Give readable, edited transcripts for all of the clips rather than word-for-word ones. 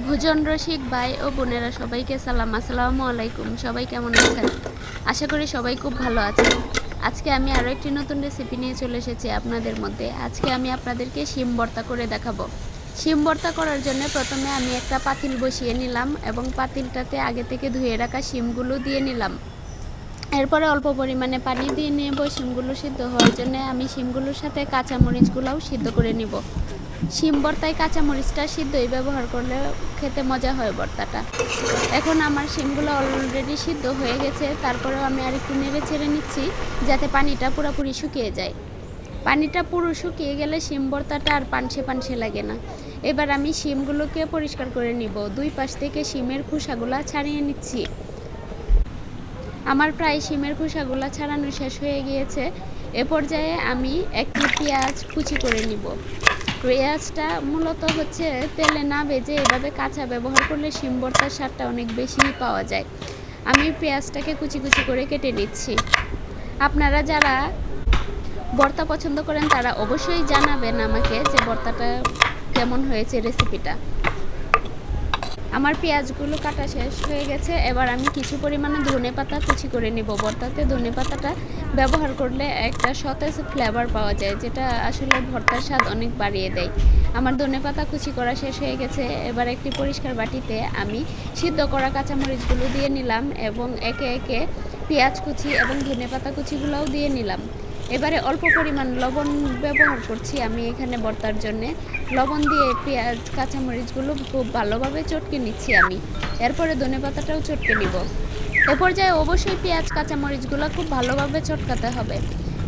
ভোজন রসিক ভাই ও বোনেরা সবাইকে সালাম, আসসালামু আলাইকুম। সবাই কেমন আছেন? আশা করি সবাই খুব ভালো আছেন। আজকে আমি আরও একটি নতুন রেসিপি নিয়ে চলে এসেছি আপনাদের মধ্যে। আজকে আমি আপনাদেরকে শিম ভর্তা করে দেখাবো। শিম ভর্তা করার জন্য প্রথমে আমি একটা পাতিল বসিয়ে নিলাম এবং পাতিলটাতে আগে থেকে ধুয়ে রাখা শিমগুলো দিয়ে নিলাম। এরপরে অল্প পরিমাণে পানি দিয়ে নেব শিমগুলো সিদ্ধ হওয়ার জন্য। আমি শিমগুলোর সাথে কাঁচামরিচগুলোও সিদ্ধ করে নিব। শিম ভর্তায় কাঁচামরিচটা সিদ্ধই ব্যবহার করলে খেতে মজা হয় ভর্তাটা। এখন আমার শিমগুলো অলরেডি সিদ্ধ হয়ে গেছে, তারপরেও আমি আরেকটু নেড়ে চেড়ে নিচ্ছি যাতে পানিটা পুরোপুরি শুকিয়ে যায়। পানিটা পুরো শুকিয়ে গেলে শিম ভর্তাটা আর পানসে পানসে লাগে না। এবার আমি শিমগুলোকে পরিষ্কার করে নিব। দুই পাশ থেকে শিমের খোসাগুলো ছাড়িয়ে নিচ্ছি। আমার প্রায় শিমের খোসাগুলো ছাড়ানো শেষ হয়ে গিয়েছে। এ পর্যায়ে আমি একটি পেঁয়াজ কুচি করে নিব। পেঁয়াজটা মূলত হচ্ছে তেলে না ভেজে এভাবে কাঁচা ব্যবহার করলে শিম ভর্তার স্বাদটা অনেক বেশি পাওয়া যায়। আমি পেঁয়াজটাকে কুচি কুচি করে কেটে নিচ্ছি। আপনারা যারা ভর্তা পছন্দ করেন তারা অবশ্যই জানাবেন আমাকে যে ভর্তাটা কেমন হয়েছে রেসিপিটা। আমার পেঁয়াজগুলো কাটা শেষ হয়ে গেছে। এবার আমি কিছু পরিমাণে ধনেপাতা কুচি করে নিব। ভর্তাতে ধনেপাতাটা ব্যবহার করলে একটা সতেজ ফ্লেভার পাওয়া যায়, যেটা আসলে ভর্তার স্বাদ অনেক বাড়িয়ে দেয়। আমার ধনেপাতা কুচি করা শেষ হয়ে গেছে। এবার একটি পরিষ্কার বাটিতে আমি সিদ্ধ করা কাঁচামরিচগুলো দিয়ে নিলাম এবং একে একে পেঁয়াজ কুচি এবং ধনেপাতা কুচিগুলোও দিয়ে নিলাম। এবারে অল্প পরিমাণ লবণ ব্যবহার করছি আমি এখানে ভর্তার জন্যে। লবণ দিয়ে পেঁয়াজ কাঁচামরিচগুলো খুব ভালোভাবে চটকে নিচ্ছি আমি। এরপরে ধনেপাতাটাও চটকে নিব। এ পর্যায়ে অবশ্যই পেঁয়াজ কাঁচামরিচগুলো খুব ভালোভাবে চটকাতে হবে।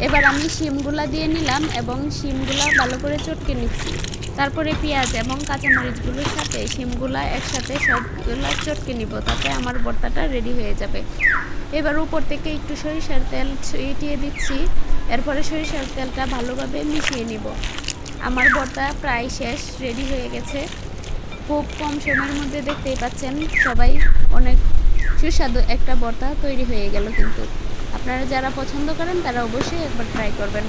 এবার আমি শিমগুলা দিয়ে নিলাম এবং শিমগুলা ভালো করে চটকে নিচ্ছি। তারপরে পেঁয়াজ এবং কাঁচামরিচগুলোর সাথে শিমগুলা একসাথে সবগুলা চটকে নিব, তাতে আমার ভর্তাটা রেডি হয়ে যাবে। এবার উপর থেকে একটু সরিষার তেল ছিটিয়ে দিচ্ছি। এরপরে সরিষার তেলটা ভালোভাবে মিশিয়ে নিব। আমার ভর্তা প্রায় শেষ, রেডি হয়ে গেছে। খুব কম সময়ের মধ্যে দেখতেই পাচ্ছেন সবাই, অনেক সুস্বাদু একটা ভর্তা তৈরি হয়ে গেল। কিন্তু আপনারা যারা পছন্দ করেন তারা অবশ্যই একবার ট্রাই করবেন।